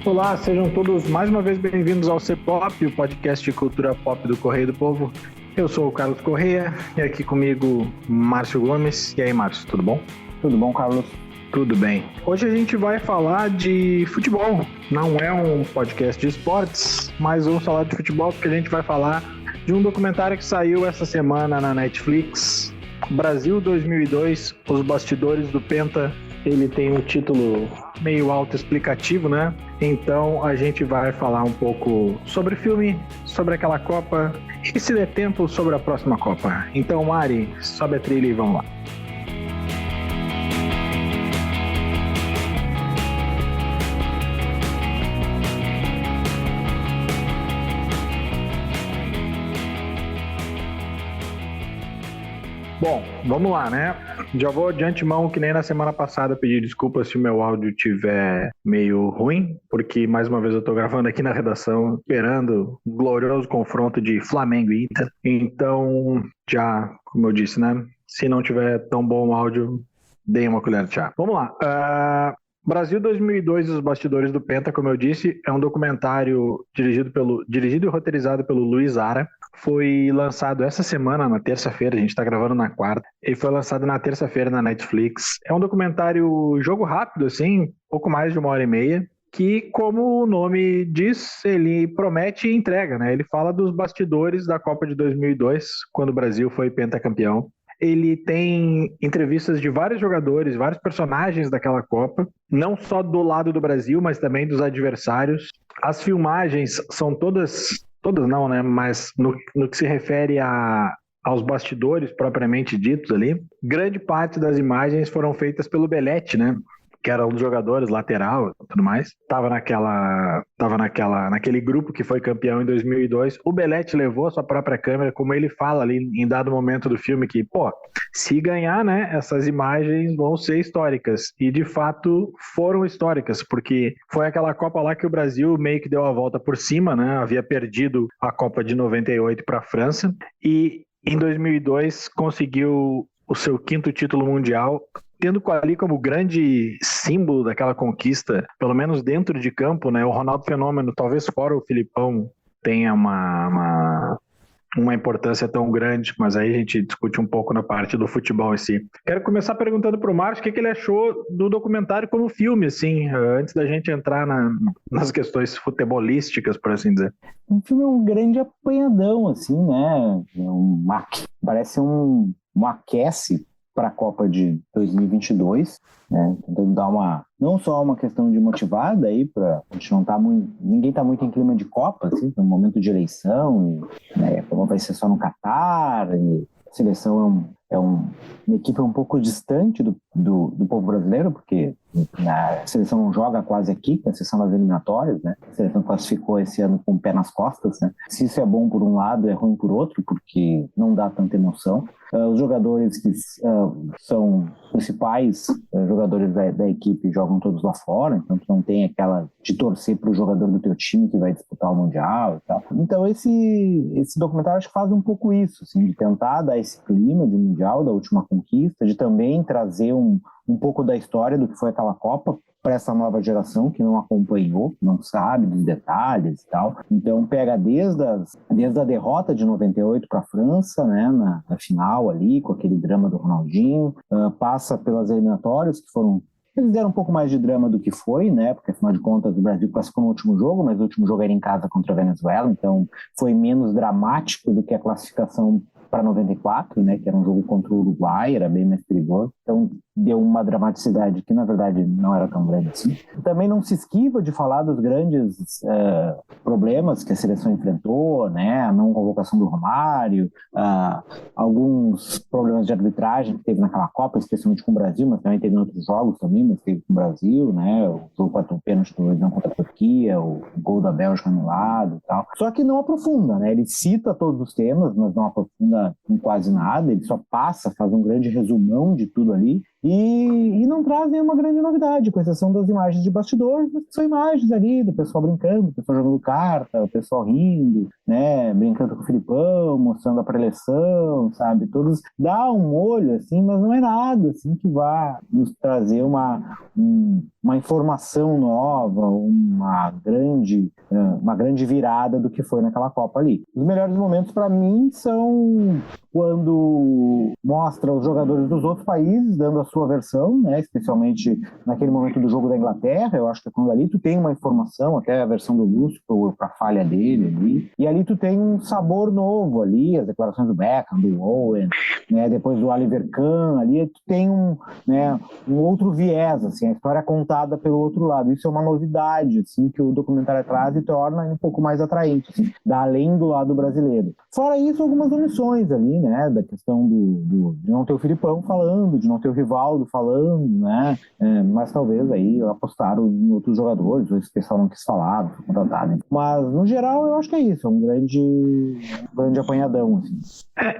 Olá, sejam todos mais uma vez bem-vindos ao C-Pop, o podcast de cultura pop do Correio do Povo. Eu sou o Carlos Correia e aqui comigo Márcio Gomes. E aí, Márcio, tudo bom? Tudo bom, Carlos? Tudo bem. Hoje a gente vai falar de futebol. Não é um podcast de esportes, mas vamos falar de futebol porque a gente vai falar de um documentário que saiu essa semana na Netflix, Brasil 2002, Os Bastidores do Penta. Ele tem um título meio autoexplicativo, né? Então a gente vai falar um pouco sobre o filme, sobre aquela Copa e, se der tempo, sobre a próxima Copa. Então, Mari, sobe a trilha e vamos lá. Bom, vamos lá, né? Já vou de antemão, que nem na semana passada, pedir desculpas se o meu áudio estiver meio ruim, porque mais uma vez eu tô gravando aqui na redação, esperando o glorioso confronto de Flamengo e Inter. Então, já, como eu disse, né? Se não tiver tão bom o áudio, deem uma colher de chá. Vamos lá. Brasil 2002 e Os Bastidores do Penta, como eu disse, é um documentário dirigido e roteirizado pelo Luiz Ara. Foi lançado essa semana, na terça-feira, a gente está gravando na quarta. Ele foi lançado na terça-feira na Netflix. É um documentário jogo rápido, assim, pouco mais de 1h30, que, como o nome diz, ele promete e entrega, né? Ele fala dos bastidores da Copa de 2002, quando o Brasil foi pentacampeão. Ele tem entrevistas de vários jogadores, vários personagens daquela Copa, não só do lado do Brasil, mas também dos adversários. As filmagens são todas não, né? Mas no que se refere aos bastidores propriamente ditos ali, grande parte das imagens foram feitas pelo Belletti, né? Que era um dos jogadores, lateral e tudo mais. Tava naquele grupo que foi campeão em 2002. O Belletti levou a sua própria câmera, como ele fala ali em dado momento do filme, que, se ganhar, né, essas imagens vão ser históricas. E, de fato, foram históricas, porque foi aquela Copa lá que o Brasil meio que deu a volta por cima, né? Havia perdido a Copa de 98 para a França. E, em 2002, conseguiu o seu 5º título mundial, tendo ali como grande símbolo daquela conquista, pelo menos dentro de campo, né, o Ronaldo Fenômeno, talvez fora o Filipão, tenha uma importância tão grande, mas aí a gente discute um pouco na parte do futebol em si. Quero começar perguntando para o Márcio o que ele achou do documentário como filme, assim, antes da gente entrar nas questões futebolísticas, por assim dizer. O filme é um grande apanhadão, assim, né? Parece um aquece para a Copa de 2022, né? Tentando dar não só uma questão de motivada aí, para a gente ninguém está muito em clima de Copa, assim, no momento de eleição, né? Como vai ser só no Catar, e a seleção é uma equipe um pouco distante do povo brasileiro, porque a seleção não joga quase aqui, com exceção das eliminatórias, né? A seleção classificou esse ano com o pé nas costas, né? Se isso é bom por um lado, é ruim por outro, porque não dá tanta emoção. Os jogadores que são principais jogadores da equipe jogam todos lá fora, então tu não tem aquela de torcer para o jogador do teu time que vai disputar o Mundial e tal. Então esse documentário acho que faz um pouco isso, assim, de tentar dar esse clima de Mundial, da última conquista, de também trazer um pouco da história do que foi aquela Copa para essa nova geração que não acompanhou, não sabe dos detalhes e tal. Então pega desde a derrota de 98 para a França, né, na final ali, com aquele drama do Ronaldinho, passa pelas eliminatórias que foram... Eles deram um pouco mais de drama do que foi, né? Porque, afinal de contas, o Brasil classificou no último jogo, mas o último jogo era em casa contra a Venezuela, então foi menos dramático do que a classificação para 94, né? Que era um jogo contra o Uruguai, era bem mais perigoso. Então, deu uma dramaticidade que, na verdade, não era tão grande assim. Também não se esquiva de falar dos grandes problemas que a seleção enfrentou, né? A não convocação do Romário, alguns problemas de arbitragem que teve naquela Copa, especialmente com o Brasil, mas também teve em outros jogos também, mas teve com o Brasil, né? O jogo contra o pênalti do Brasil contra a Turquia, o gol da Bélgica anulado e tal. Só que não aprofunda, né? Ele cita todos os temas, mas não aprofunda em quase nada, ele só passa, faz um grande resumão de tudo ali, e não traz nenhuma grande novidade, com exceção das imagens de bastidores, mas são imagens ali do pessoal brincando, o pessoal jogando carta, o pessoal rindo, né, brincando com o Filipão, mostrando a preleção, sabe, todos, dá um olho, assim, mas não é nada, assim, que vá nos trazer uma informação nova, uma grande virada do que foi naquela Copa ali. Os melhores momentos para mim são quando mostra os jogadores dos outros países dando a sua versão, né, especialmente naquele momento do jogo da Inglaterra. Eu acho que quando ali tu tem uma informação, até a versão do Lúcio para a falha dele ali, e ali tu tem um sabor novo ali, as declarações do Beckham, do Owen, né, depois do Oliver Kahn, ali tu tem um outro viés, assim, a história é contada pelo outro lado. Isso é uma novidade, assim, que o documentário traz e torna um pouco mais atraente, assim, dá além do lado brasileiro. Fora isso, algumas omissões ali, né, da questão de não ter o Filipão falando, de não ter o Rivaldo falando, né, mas talvez aí apostaram em outros jogadores, ou esse pessoal não quis falar, foi contratado. Mas, no geral, eu acho que é isso, é um grande apanhadão, assim.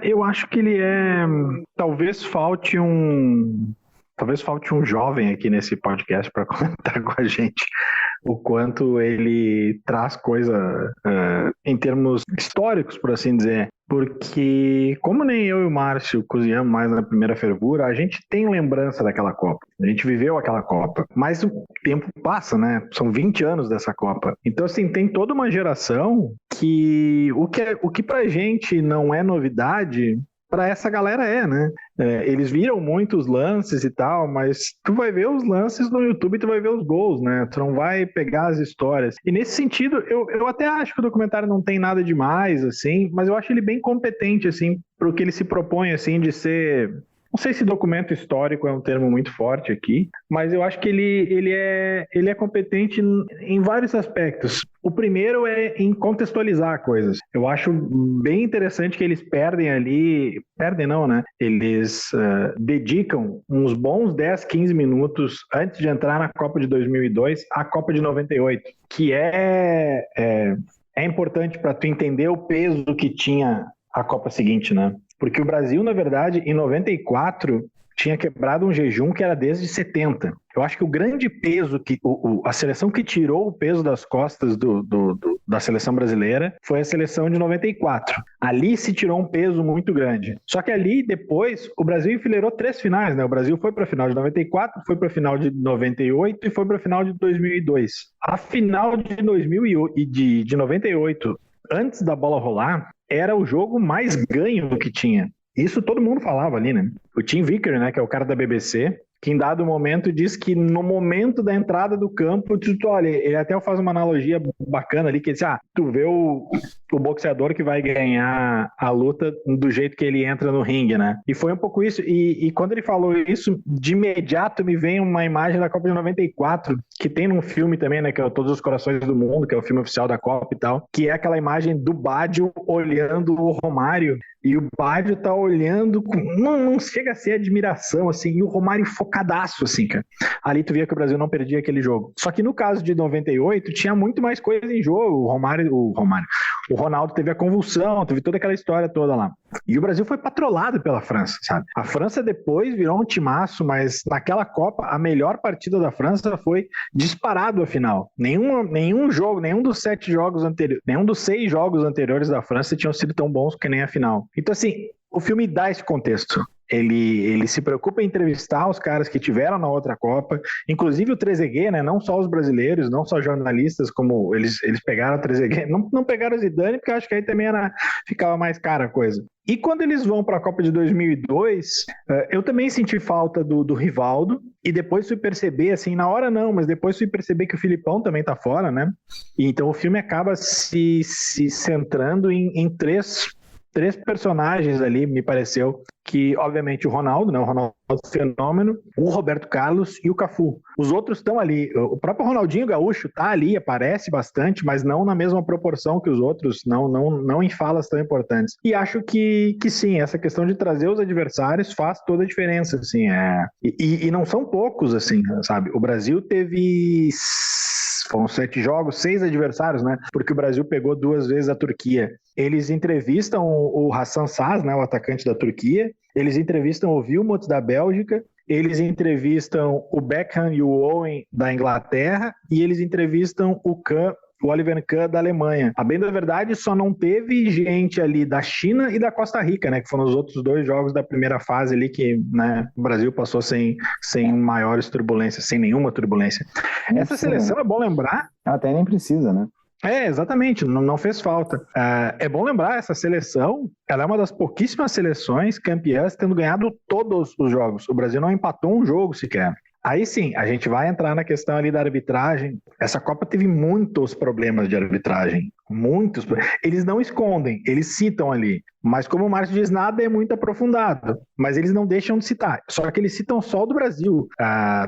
Eu acho que ele talvez falte um jovem aqui nesse podcast para comentar com a gente o quanto ele traz coisa em termos históricos, por assim dizer. Porque, como nem eu e o Márcio cozinhamos mais na primeira fervura, a gente tem lembrança daquela Copa. A gente viveu aquela Copa. Mas o tempo passa, né? São 20 anos dessa Copa. Então, assim, tem toda uma geração que o que pra gente não é novidade, para essa galera né? Eles viram muitos lances e tal, mas tu vai ver os lances no YouTube e tu vai ver os gols, né? Tu não vai pegar as histórias. E nesse sentido, eu até acho que o documentário não tem nada demais, assim, mas eu acho ele bem competente, assim, pro que ele se propõe, assim, de ser... Não sei se documento histórico é um termo muito forte aqui, mas eu acho que ele é competente em vários aspectos. O primeiro é em contextualizar coisas. Eu acho bem interessante que eles perdem ali... Perdem não, né? Eles dedicam uns bons 10, 15 minutos antes de entrar na Copa de 2002 à Copa de 98, que é importante para tu entender o peso que tinha a Copa seguinte, né? Porque o Brasil, na verdade, em 94, tinha quebrado um jejum que era desde 70. Eu acho que o grande peso, a seleção que tirou o peso das costas da seleção brasileira foi a seleção de 94. Ali se tirou um peso muito grande. Só que ali, depois, o Brasil enfileirou 3 finais, né? O Brasil foi para a final de 94, foi para a final de 98 e foi para a final de 2002. A final de 98, antes da bola rolar, era o jogo mais ganho que tinha. Isso todo mundo falava ali, né? O Tim Vicker, né, que é o cara da BBC, que em dado momento diz que no momento da entrada do campo, olha, ele até faz uma analogia bacana ali, que ele diz, tu vê o boxeador que vai ganhar a luta do jeito que ele entra no ringue, né? E foi um pouco isso, e quando ele falou isso, de imediato me vem uma imagem da Copa de 94, que tem num filme também, né, que é Todos os Corações do Mundo, que é o filme oficial da Copa e tal, que é aquela imagem do Baggio olhando o Romário, e o Baggio tá olhando, não chega a ser admiração, assim, e o Romário focadaço, assim, cara. Ali tu via que o Brasil não perdia aquele jogo. Só que no caso de 98, tinha muito mais coisa em jogo. O Ronaldo teve a convulsão, teve toda aquela história toda lá. E o Brasil foi patrolado pela França, sabe? A França depois virou um timaço, mas naquela Copa, a melhor partida da França foi disparado a final. Nenhum jogo, nenhum dos 6 jogos anteriores da França tinham sido tão bons que nem a final. Então, assim, o filme dá esse contexto. Ele se preocupa em entrevistar os caras que tiveram na outra Copa, inclusive o Trezeguet, né? Não só os brasileiros, não só jornalistas, como eles pegaram o Trezeguet, não pegaram o Zidane, porque eu acho que aí também ficava mais cara a coisa. E quando eles vão para a Copa de 2002, eu também senti falta do Rivaldo, e depois fui perceber, assim, na hora não, mas depois fui perceber que o Filipão também tá fora, né? E então o filme acaba se centrando em três personagens ali, me pareceu, que obviamente o Ronaldo, né, o Ronaldo Fenômeno, o Roberto Carlos e o Cafu. Os outros estão ali, o próprio Ronaldinho Gaúcho tá ali, aparece bastante, mas não na mesma proporção que os outros, não em falas tão importantes. E acho que sim, essa questão de trazer os adversários faz toda a diferença, assim, e não são poucos, assim, sabe? O Brasil teve... Foram 7 jogos, 6 adversários, né? Porque o Brasil pegou 2 vezes a Turquia. Eles entrevistam o Hasan Saz, né, o atacante da Turquia. Eles entrevistam o Wilmot da Bélgica. Eles entrevistam o Beckham e o Owen da Inglaterra. E eles entrevistam o Kahn, o Oliver Kahn da Alemanha. A bem da verdade, só não teve gente ali da China e da Costa Rica, né, que foram os outros 2 jogos da primeira fase ali que, né, o Brasil passou sem maiores turbulências, sem nenhuma turbulência. Essa seleção, é bom lembrar... Até nem precisa, né? Exatamente, não fez falta. É bom lembrar, essa seleção, ela é uma das pouquíssimas seleções campeãs tendo ganhado todos os jogos. O Brasil não empatou um jogo sequer. Aí sim, a gente vai entrar na questão ali da arbitragem. Essa Copa teve muitos problemas de arbitragem. Muitos. Eles não escondem, eles citam ali. Mas como o Márcio diz, nada é muito aprofundado. Mas eles não deixam de citar. Só que eles citam só o do Brasil.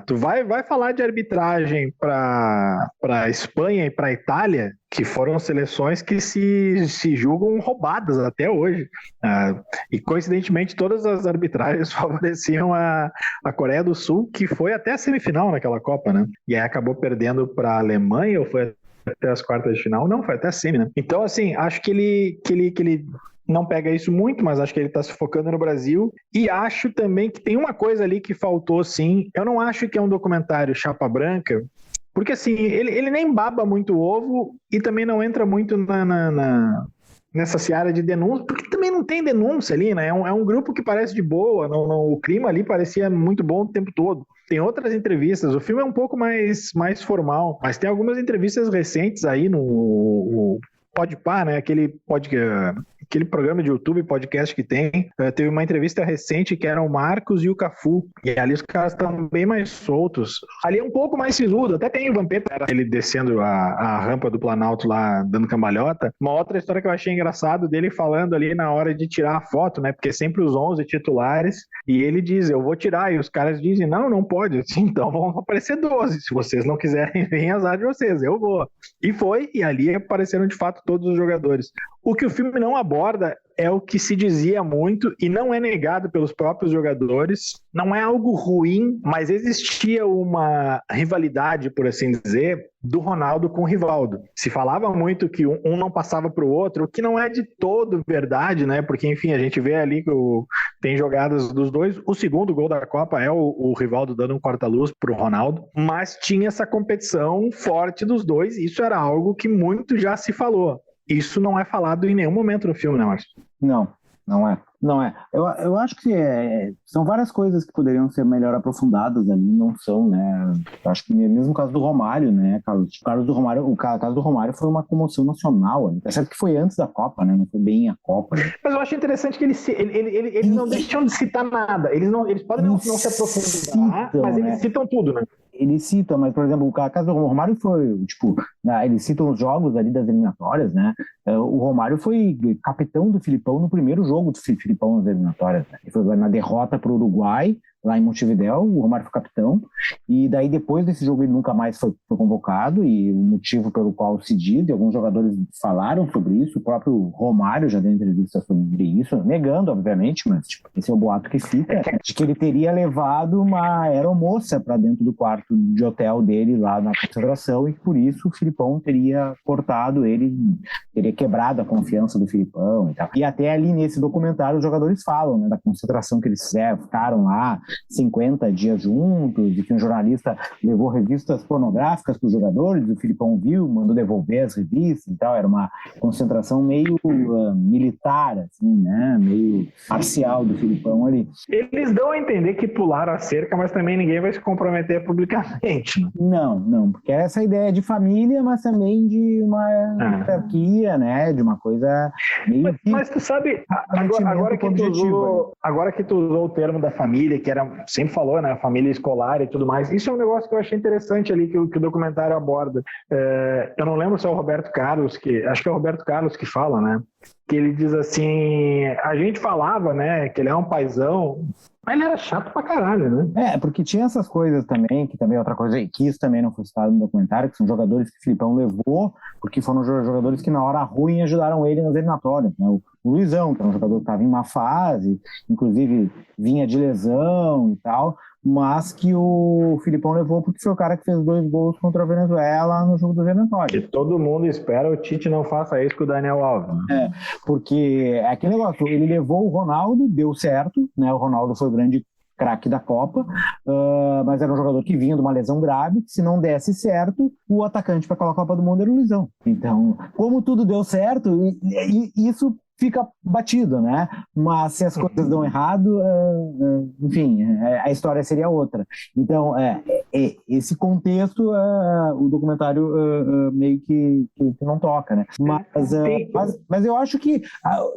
Tu vai falar de arbitragem para Espanha e para Itália, que foram seleções que se julgam roubadas até hoje. E coincidentemente todas as arbitragens favoreciam a Coreia do Sul, que foi até a semifinal naquela Copa, né? E aí acabou perdendo para a Alemanha, ou foi até as quartas de final? Não, foi até a semi, né? Então, assim, acho que ele não pega isso muito, mas acho que ele está se focando no Brasil. E acho também que tem uma coisa ali que faltou, sim. Eu não acho que é um documentário chapa branca, porque assim, ele nem baba muito o ovo e também não entra muito nessa seara de denúncia, porque também não tem denúncia ali, né? É um grupo que parece de boa, o clima ali parecia muito bom o tempo todo. Tem outras entrevistas, o filme é um pouco mais formal, mas tem algumas entrevistas recentes aí no Podpah, né? Aquele programa de YouTube, podcast que tem, teve uma entrevista recente que eram o Marcos e o Cafu, e ali os caras estão bem mais soltos. Ali é um pouco mais sisudo, até tem o Vampeta, ele descendo a rampa do Planalto lá, dando cambalhota. Uma outra história que eu achei engraçado dele falando ali na hora de tirar a foto, né, porque sempre os 11 titulares, e ele diz, eu vou tirar, e os caras dizem, não pode, então vão aparecer 12, se vocês não quiserem, vem azar de vocês, eu vou. E foi, e ali apareceram de fato todos os jogadores. O que o filme não aborda é o que se dizia muito e não é negado pelos próprios jogadores. Não é algo ruim, mas existia uma rivalidade, por assim dizer, do Ronaldo com o Rivaldo. Se falava muito que um não passava para o outro, o que não é de todo verdade, né? Porque, enfim, a gente vê ali que tem jogadas dos dois. O segundo gol da Copa é o Rivaldo dando um corta-luz para o Ronaldo, mas tinha essa competição forte dos dois e isso era algo que muito já se falou. Isso não é falado em nenhum momento no filme, né, Márcio? Não é. Eu acho que são várias coisas que poderiam ser melhor aprofundadas ali, não são, né? Eu acho que mesmo o caso do Romário, né, Carlos? O caso do Romário foi uma comoção nacional, né? É certo que foi antes da Copa, né? Não foi bem a Copa. Né? Mas eu acho interessante que eles não deixam de citar nada. Eles podem não se aprofundar, mas eles citam tudo, né? Eles citam, mas, por exemplo, o caso do Romário foi, eles citam os jogos ali das eliminatórias, né? O Romário foi capitão do Filipão no primeiro jogo do Filipão nas eliminatórias, né? Ele foi na derrota para o Uruguai, lá em Montevidéu, o Romário foi capitão, e daí depois desse jogo ele nunca mais foi convocado, e o motivo pelo qual se diz, e alguns jogadores falaram sobre isso, o próprio Romário já deu entrevista sobre isso, negando, obviamente, mas esse é o boato que fica, de que ele teria levado uma aeromoça para dentro do quarto de hotel dele lá na concentração, e por isso o Filipão teria cortado ele, teria quebrado a confiança do Filipão e tal. E até ali nesse documentário os jogadores falam, né, da concentração que eles ficaram lá 50 dias juntos, e que um jornalista levou revistas pornográficas para os jogadores, o Filipão viu, mandou devolver as revistas e tal, era uma concentração meio militar, assim, né, meio parcial do Filipão ali. Eles dão a entender que pularam a cerca, mas também ninguém vai se comprometer publicamente. Não, porque essa ideia de família, mas também de uma hierarquia, né, de uma coisa meio... Mas tu sabe, agora que tu usou o termo da família, que era, sempre falou, né, família escolar e tudo mais, isso é um negócio que eu achei interessante ali, que o documentário aborda. Eu não lembro se é o Roberto Carlos, acho que é o Roberto Carlos que fala, né, que ele diz assim, a gente falava, né, que ele é um paizão, mas ele era chato pra caralho, né? Porque tinha essas coisas também, que também é outra coisa, que isso também não foi citado no documentário, que são jogadores que o Filipão levou, porque foram jogadores que na hora ruim ajudaram ele nas eliminatórias, né? O Luizão, que era um jogador que estava em má fase, inclusive vinha de lesão e tal, mas que o Filipão levou porque foi o cara que fez 2 gols contra a Venezuela no jogo dos eliminatórios. Que todo mundo espera o Tite não faça isso com o Daniel Alves. Porque é aquele negócio, ele levou o Ronaldo, deu certo, né? O Ronaldo foi o grande craque da Copa, mas era um jogador que vinha de uma lesão grave, que se não desse certo, o atacante para aquela Copa do Mundo era o Luizão. Então, como tudo deu certo, isso fica batido, né? Mas se as coisas dão errado, enfim, a história seria outra. Então, esse contexto, o documentário meio que não toca, né? Mas eu acho que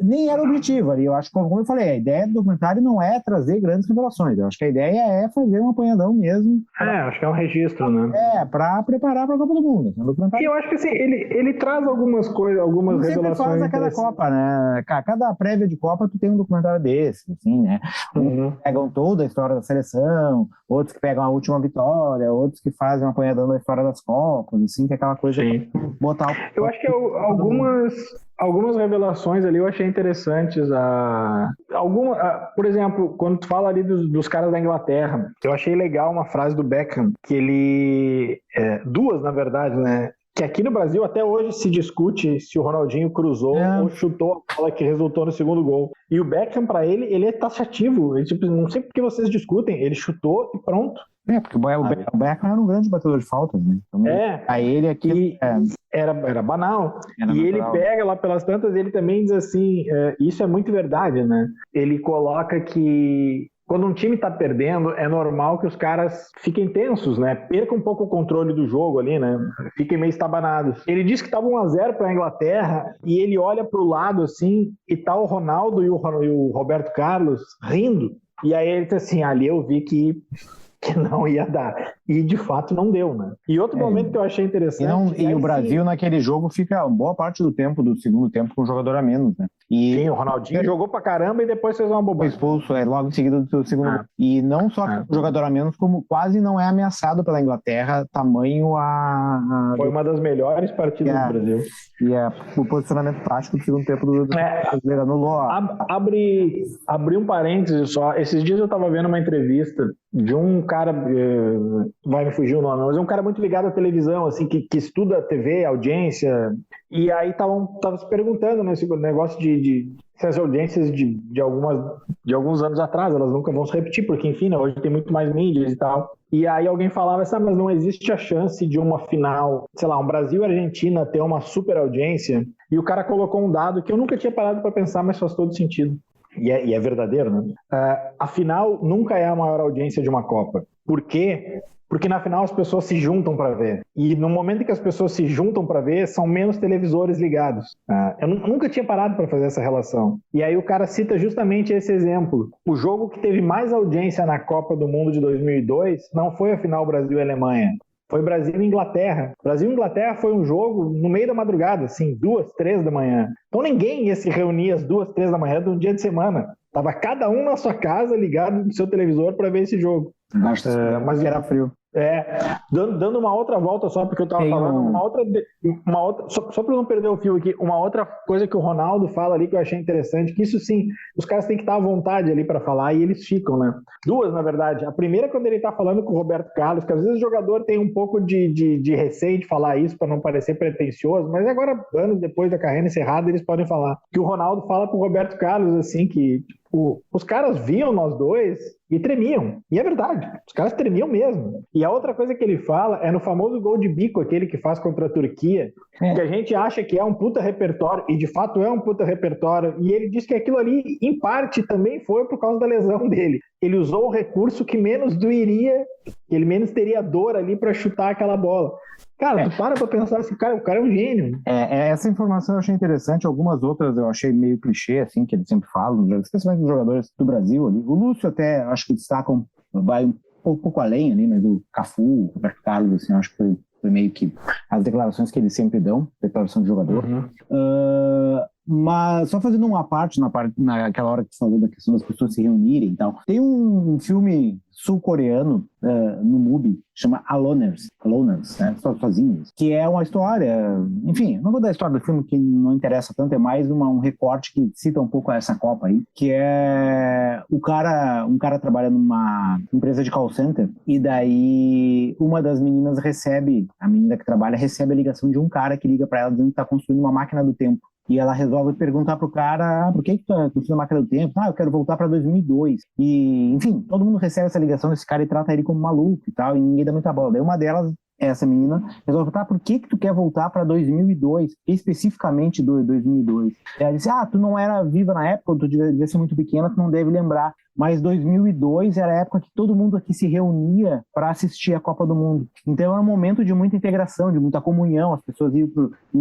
nem era objetivo ali. Eu acho que, como eu falei, a ideia do documentário não é trazer grandes revelações. Eu acho que a ideia é fazer um apanhadão mesmo. Acho que é um registro, né? Para preparar para a Copa do Mundo. E eu acho que assim, ele traz algumas coisas, algumas revelações. Sempre faz a cada Copa, né? Cada prévia de Copa tu tem um documentário desse, assim, né? Uns pegam toda a história da seleção, outros que pegam a última vitória, outros que fazem uma apanhadão da história das Copas, assim, que é aquela coisa de botar Eu acho que algumas revelações ali eu achei interessantes. Por exemplo, quando tu fala ali dos caras da Inglaterra, eu achei legal uma frase do Beckham, que ele... duas, na verdade, né? Que aqui no Brasil até hoje se discute se o Ronaldinho cruzou ou chutou a bola que resultou no segundo gol. E o Beckham, para ele é taxativo. Ele, tipo, não sei por que vocês discutem, ele chutou e pronto. Porque o Beckham era um grande batedor de faltas, né? Então, a ele aqui era banal. Ele pega lá pelas tantas, ele também diz assim, isso é muito verdade, né? Ele coloca que quando um time tá perdendo, é normal que os caras fiquem tensos, né? Percam um pouco o controle do jogo ali, né? Fiquem meio estabanados. Ele diz que tava 1-0 para a Inglaterra e ele olha pro lado assim e tá o Ronaldo e o Roberto Carlos rindo. E aí ele diz assim, ali eu vi que não ia dar. E de fato não deu, né? E outro momento que eu achei interessante... E o Brasil naquele jogo fica boa parte do tempo, do segundo tempo, com um jogador a menos, né? Sim, o Ronaldinho jogou pra caramba e depois fez uma bobagem. Foi expulso, logo em seguida do segundo gol. E não só com jogador a menos, como quase não é ameaçado pela Inglaterra, tamanho Foi uma das melhores partidas do Brasil. E o posicionamento tático do segundo tempo do brasileiro anulou. Abri um parênteses só. Esses dias eu tava vendo uma entrevista de um cara, vai me fugir o nome, mas é um cara muito ligado à televisão, assim, que estuda a TV, audiência, e aí tava se perguntando nesse negócio de se as audiências de alguns anos atrás, elas nunca vão se repetir, porque enfim, né, hoje tem muito mais mídias e tal. E aí alguém falava assim, mas não existe a chance de uma final, sei lá, um Brasil e Argentina ter uma super audiência, e o cara colocou um dado que eu nunca tinha parado para pensar, mas faz todo sentido. E é verdadeiro, né? A final nunca é a maior audiência de uma Copa. Por quê? Porque na final as pessoas se juntam para ver. E no momento em que as pessoas se juntam para ver, são menos televisores ligados. Eu nunca tinha parado para fazer essa relação. E aí o cara cita justamente esse exemplo. O jogo que teve mais audiência na Copa do Mundo de 2002 não foi a final Brasil e Alemanha. Foi Brasil e Inglaterra. Brasil e Inglaterra foi um jogo no meio da madrugada, assim, 2, 3 da manhã. Então ninguém ia se reunir às 2, 3 da manhã de um dia de semana. Tava cada um na sua casa ligado no seu televisor para ver esse jogo. Mas era frio. Dando uma outra volta só, porque eu estava falando, uma outra só para não perder o fio aqui, uma outra coisa que o Ronaldo fala ali que eu achei interessante, que isso sim, os caras têm que estar à vontade ali para falar e eles ficam, né? Duas, na verdade. A primeira é quando ele está falando com o Roberto Carlos, que às vezes o jogador tem um pouco de receio de falar isso para não parecer pretensioso, mas agora, anos depois da carreira encerrada, eles podem falar. Que o Ronaldo fala com o Roberto Carlos, assim, que os caras viam nós dois e tremiam. E é verdade, os caras tremiam mesmo. E a outra coisa que ele fala é no famoso gol de bico, aquele que faz contra a Turquia, que a gente acha que é um puta repertório, e de fato é um puta repertório, e ele diz que aquilo ali, em parte, também foi por causa da lesão dele. Ele usou o recurso que menos doeria, que ele menos teria dor ali para chutar aquela bola. Cara, tu para pra pensar assim, cara, o cara é um gênio. Essa informação eu achei interessante, algumas outras eu achei meio clichê, assim, que eles sempre falam, especialmente os jogadores do Brasil ali. O Lúcio até, acho que destacam, vai um pouco além ali, mas o Cafu, o Roberto Carlos, assim, acho que foi meio que as declarações que eles sempre dão, declaração de jogador. Mas só fazendo uma parte, naquela hora que você falou da questão das pessoas se reunirem e tal, tem um filme sul-coreano no MUBI, chama Aloners, né? Sozinhos, que é uma história, enfim, não vou dar a história do filme que não interessa tanto, é mais um recorte que cita um pouco essa Copa aí, que é um cara trabalha numa empresa de call center, e daí uma das meninas a menina que trabalha recebe a ligação de um cara que liga para ela dizendo que está construindo uma máquina do tempo E ela resolve perguntar pro cara, por que tu fez a máquina do tempo? Eu quero voltar para 2002. E, enfim, todo mundo recebe essa ligação desse cara e trata ele como maluco e tal, e ninguém dá muita bola. Daí uma delas, essa menina, resolve, por que tu quer voltar para 2002? Especificamente do 2002. E ela disse, tu não era viva na época, tu devia ser muito pequena, tu não deve lembrar. Mas 2002 era a época que todo mundo aqui se reunia para assistir a Copa do Mundo. Então era um momento de muita integração, de muita comunhão, as pessoas iam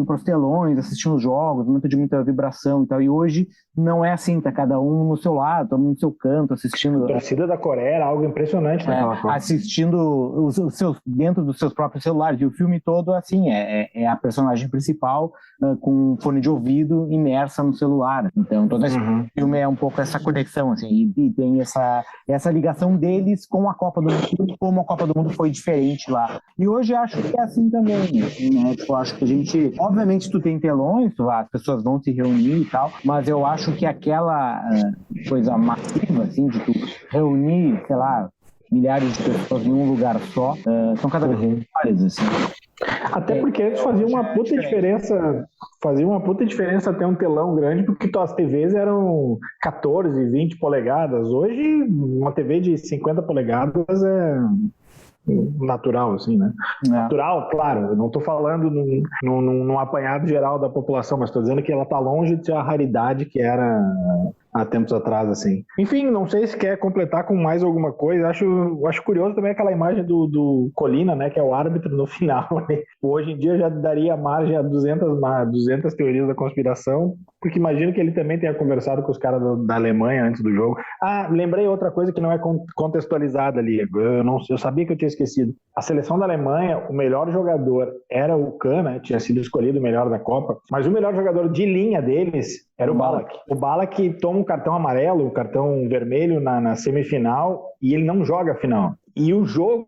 para os telões, assistiam os jogos, um momento de muita vibração e tal. E hoje não é assim, tá cada um no seu lado, todo mundo no seu canto, assistindo... A torcida da Coreia era algo impressionante naquela Copa. Assistindo dentro dos seus próprios celulares. E o filme todo, assim, é a personagem principal com um fone de ouvido imersa no celular. Então todo esse filme é um pouco essa conexão, assim, e tem essa ligação deles com a Copa do Mundo, como a Copa do Mundo foi diferente lá. E hoje acho que é assim também, assim, né? Tipo, acho que a gente... Obviamente tu tem telões, as pessoas vão se reunir e tal, mas eu acho que aquela coisa massiva, assim, de tu reunir, sei lá, milhares de pessoas em um lugar só, são cada vez mais, assim. Até porque antes fazia uma puta diferença ter um telão grande, porque as TVs eram 14, 20 polegadas. Hoje, uma TV de 50 polegadas é natural, assim, né? Natural, claro, eu não estou falando num apanhado geral da população, mas estou dizendo que ela está longe de ser a raridade que era há tempos atrás, assim. Enfim, não sei se quer completar com mais alguma coisa. Acho curioso também aquela imagem do Colina, né, que é o árbitro no final. Né? Hoje em dia já daria margem a 200 teorias da conspiração, porque imagino que ele também tenha conversado com os caras da Alemanha antes do jogo. Lembrei outra coisa que não é contextualizada ali. Eu sabia que eu tinha esquecido. A seleção da Alemanha, o melhor jogador era o Kahn, né, tinha sido escolhido o melhor da Copa, mas o melhor jogador de linha deles era o Ballack. O Ballack toma um cartão amarelo, um cartão vermelho na semifinal, e ele não joga a final. E o jogo,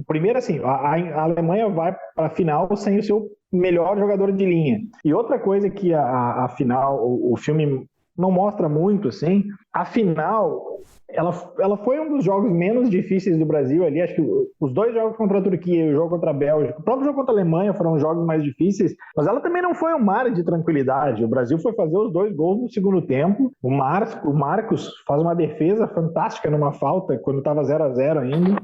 primeiro assim, a Alemanha vai para a final sem o seu melhor jogador de linha. E outra coisa que a final, o filme não mostra muito, assim, a final... Ela foi um dos jogos menos difíceis do Brasil ali. Acho que os dois jogos contra a Turquia e o jogo contra a Bélgica, o próprio jogo contra a Alemanha foram os jogos mais difíceis, mas ela também não foi um mar de tranquilidade. O Brasil foi fazer os 2 gols no segundo tempo. O Marcos faz uma defesa fantástica numa falta, quando estava 0-0 ainda.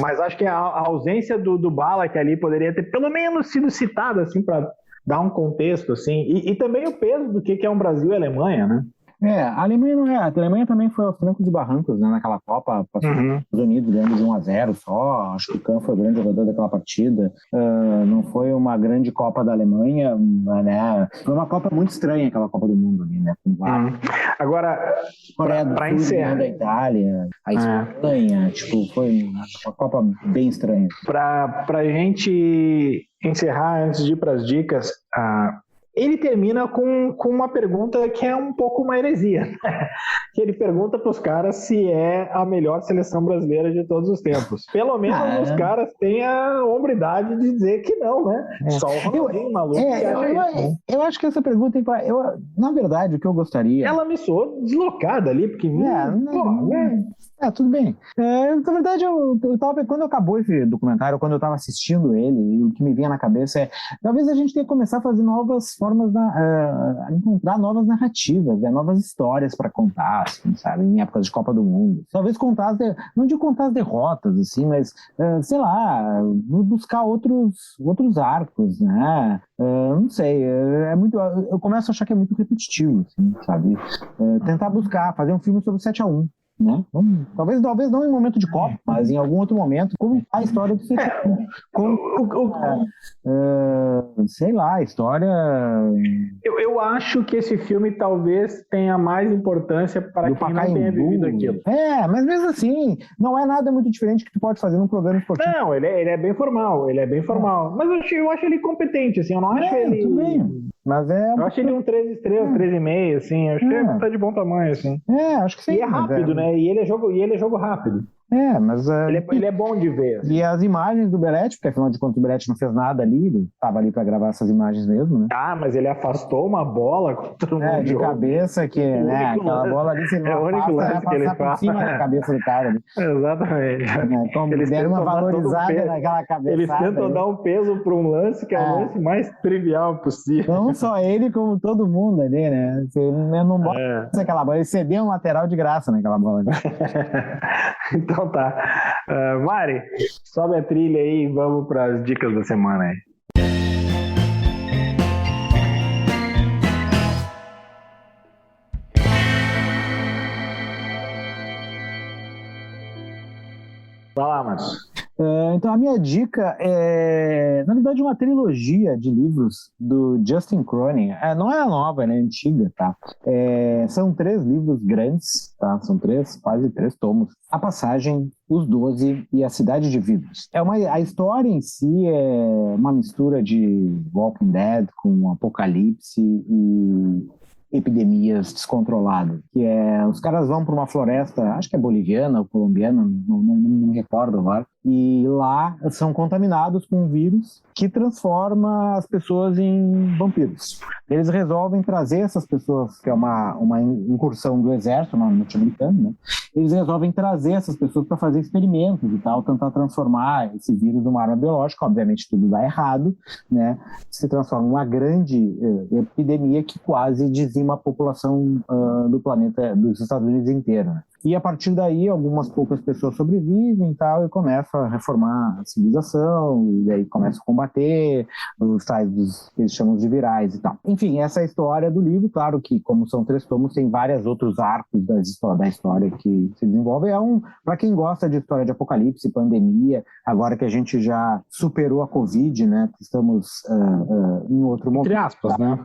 Mas acho que a ausência do Ballack ali poderia ter pelo menos sido citada, assim, para dar um contexto, assim. E também o peso do que é um Brasil e Alemanha, né? A Alemanha não é. A Alemanha também foi aos trancos e barrancos, né, naquela Copa, passou os Estados Unidos ganhando de 1-0 só. Acho que o Kahn foi o grande jogador daquela partida. Não foi uma grande Copa da Alemanha, né? Foi uma Copa muito estranha, aquela Copa do Mundo ali, né? Agora, para encerrar, da Itália, a Espanha, foi uma Copa bem estranha. Para a gente encerrar, antes de ir para as dicas, ele termina com uma pergunta que é um pouco uma heresia. Que ele pergunta para os caras se é a melhor seleção brasileira de todos os tempos. Pelo menos os caras têm a hombridade de dizer que não, né? Só o Ronaldinho maluco. Eu acho que essa pergunta, na verdade, o que eu gostaria... Ela me soou deslocada ali, porque... tudo bem. Na verdade, quando acabou esse documentário, quando eu estava assistindo ele, o que me vinha na cabeça é, talvez a gente tenha que começar a fazer novas formas, a encontrar novas narrativas, novas histórias para contar, assim, sabe, em épocas de Copa do Mundo. Talvez contar, não de contar as derrotas, assim, mas, sei lá, buscar outros arcos, né? Não sei, eu começo a achar que é muito repetitivo, assim, sabe? Tentar buscar, fazer um filme sobre o 7-1. Né? Talvez não em momento de Copa, mas em algum outro momento, como a história do 7-1. Sei lá, a história... Eu acho que esse filme talvez tenha mais importância para quem não tenha vivido aquilo. Mas mesmo assim, não é nada muito diferente que tu pode fazer num programa esportivo. Não, ele é bem formal, Mas eu acho ele competente, assim, eu não acho ele... Tudo bem. Mas eu acho ele um 3 estrelas, 3,5, assim, acho que tá de bom tamanho, assim. Acho que sim. E é rápido, né? E ele é jogo rápido. Mas... Ele é bom de ver. Assim. E as imagens do Beretti, porque afinal de contas o Beretti não fez nada ali, ele estava ali para gravar essas imagens mesmo, né? Mas ele afastou uma bola contra um de cabeça, que, né, aquela bola ali, se não afasta, vai passar por cima da cabeça do cara. Né? Exatamente. Como eles deram uma valorizada naquela cabeçada. Eles tentam dar um peso para um lance que é o lance mais trivial possível. Não só ele, como todo mundo ali, né? Você não bota aquela bola, ele cedeu um lateral de graça naquela bola. Né? Então tá. Mari, sobe a trilha aí e vamos para as dicas da semana aí. Vai lá, Marcos. Então a minha dica é, na verdade, uma trilogia de livros do Justin Cronin. Não é nova, é antiga, tá? São 3 livros grandes, tá? São quase 3 tomos. A Passagem, Os 12 e A Cidade de Vidros. A história em si é uma mistura de Walking Dead com Apocalipse e epidemias descontroladas, que os caras vão para uma floresta, acho que é boliviana ou colombiana, não me recordo agora, e lá são contaminados com um vírus que transforma as pessoas em vampiros. Eles resolvem trazer essas pessoas, que é uma incursão do exército norte-americano, né? Eles resolvem trazer essas pessoas para fazer experimentos e tal, tentar transformar esse vírus numa arma biológica. Obviamente tudo dá errado, né? Se transforma em uma grande epidemia que quase dizima a população do planeta, dos Estados Unidos inteiro, né? E a partir daí, algumas poucas pessoas sobrevivem e tal, e começam a reformar a civilização, e daí começam a combater os tais que eles chamam de virais e tal. Enfim, essa é a história do livro. Claro que, como são 3 tomos, tem vários outros arcos da história que se desenvolvem. Para quem gosta de história de apocalipse, pandemia, agora que a gente já superou a Covid, né? Estamos em outro momento. Entre aspas, né?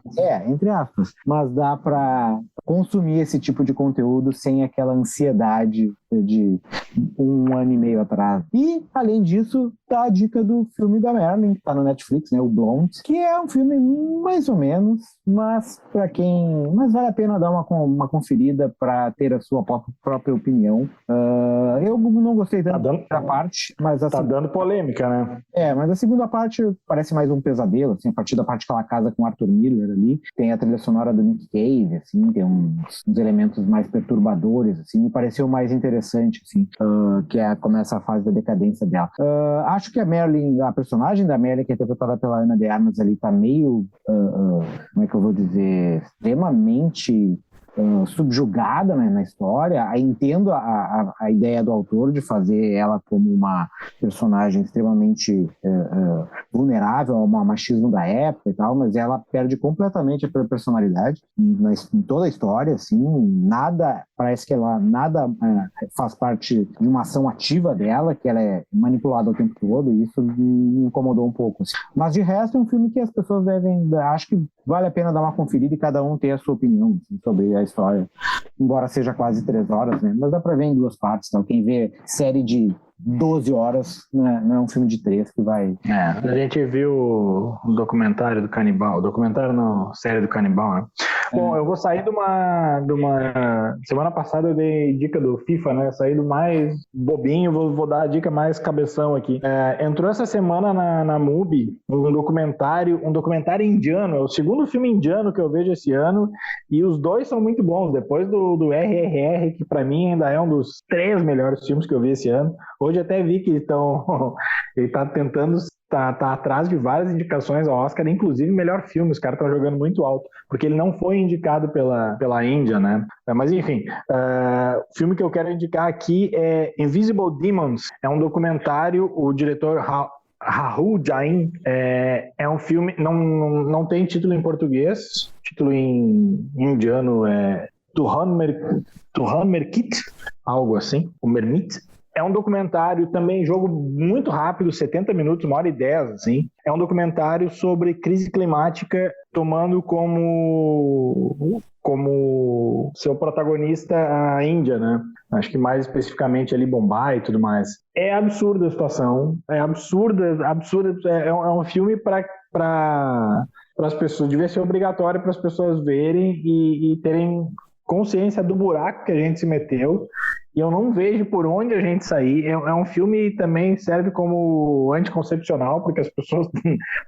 Entre aspas. Mas dá para consumir esse tipo de conteúdo sem aquela ansiedade de 1 ano e meio atrás. E, além disso, tá a dica do filme da Marilyn, que tá no Netflix, né, o Blonde, que é um filme mais ou menos, mas vale a pena dar uma conferida para ter a sua própria opinião. Eu não gostei tanto da primeira parte, mas dando polêmica, né? Mas a segunda parte parece mais um pesadelo, assim, a partir da parte que ela casa com Arthur Miller ali, tem a trilha sonora do Nick Cave, assim, tem uns elementos mais perturbadores, assim, me pareceu mais interessante, assim, começa a fase da decadência dela. Acho que a personagem da Marilyn, que é interpretada pela Ana de Armas ali, tá meio, como é que eu vou dizer, extremamente subjugada, né, na história. Entendo a ideia do autor de fazer ela como uma personagem extremamente vulnerável ao machismo da época e tal, mas ela perde completamente a personalidade em toda a história, assim, parece que nada faz parte de uma ação ativa dela, que ela é manipulada o tempo todo, e isso me incomodou um pouco, assim. Mas de resto é um filme que as pessoas acho que vale a pena dar uma conferida e cada um ter a sua opinião, assim, sobre a história, embora seja quase 3 horas, né? Mas dá pra ver em 2 partes, então quem vê série de 12 horas, né? Não é um filme de 3 que vai... A gente viu o documentário do Canibal, série do Canibal, né? Bom, eu vou sair de uma... Semana passada eu dei dica do FIFA, né? Eu saí do mais bobinho, vou dar a dica mais cabeção aqui. Entrou essa semana na MUBI um documentário indiano, é o segundo filme indiano que eu vejo esse ano, e os 2 são muito bons, depois do RRR, que pra mim ainda é um dos 3 melhores filmes que eu vi esse ano. Hoje até vi que ele tá tentando, tá atrás de várias indicações ao Oscar, inclusive melhor filme, os caras estão jogando muito alto, porque ele não foi indicado pela Índia, né? Mas enfim, o filme que eu quero indicar aqui é Invisible Demons, é um documentário, o diretor Rahul Jain, é um filme, não tem título em português, título em indiano é Turhan Merkit, algo assim, o Mermit. É um documentário também, jogo muito rápido, 70 minutos, 1h10, assim. É um documentário sobre crise climática, tomando como seu protagonista a Índia, né? Acho que mais especificamente ali Bombay e tudo mais. É absurda a situação, é absurda. É um filme para as pessoas, devia ser obrigatório para as pessoas verem e terem consciência do buraco que a gente se meteu e eu não vejo por onde a gente sair. É um filme que também serve como anticoncepcional, porque as pessoas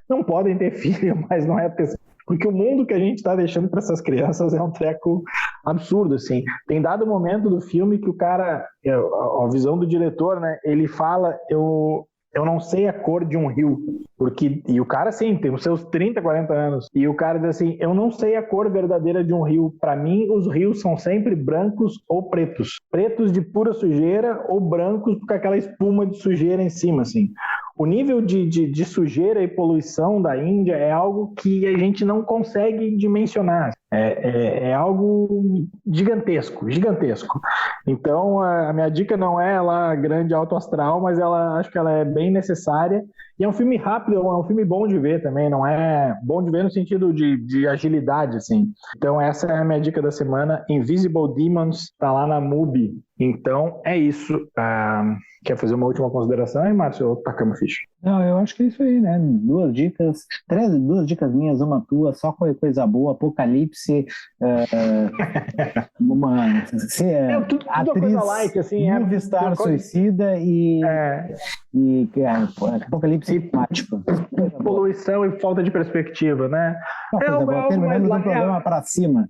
não podem ter filho, mas não é porque o mundo que a gente está deixando para essas crianças é um treco absurdo, assim. Tem dado momento do filme que o cara, a visão do diretor, né, ele fala, eu não sei a cor de um rio, e o cara, assim, tem os seus 30, 40 anos, e o cara diz assim, eu não sei a cor verdadeira de um rio, para mim os rios são sempre brancos ou pretos de pura sujeira ou brancos com aquela espuma de sujeira em cima, assim. O nível de sujeira e poluição da Índia é algo que a gente não consegue dimensionar. É algo gigantesco. Então, a minha dica não é ela grande alto astral, mas acho que ela é bem necessária. E é um filme rápido, é um filme bom de ver também, não é bom de ver no sentido de agilidade, assim. Então, essa é a minha dica da semana. Invisible Demons, tá lá na MUBI. Então, é isso. Quer fazer uma última consideração aí, Márcio? Ou tacamos ficha? Não, eu acho que é isso aí, né? Duas dicas minhas, uma tua, só coisa boa, Apocalipse, tudo atriz, coisa light, assim. Movistar Suicida e Apocalipse climático. Poluição e falta de perspectiva, né? Terminamos um programa para cima.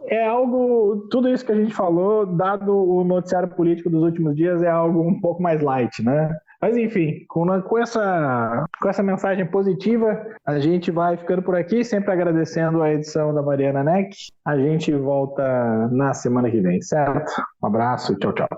É algo, tudo isso que a gente falou, dado o noticiário político dos últimos dias, é algo um pouco mais light, né? Mas enfim, com essa mensagem positiva, a gente vai ficando por aqui, sempre agradecendo a edição da Mariana Neck. A gente volta na semana que vem, certo? Um abraço, tchau, tchau.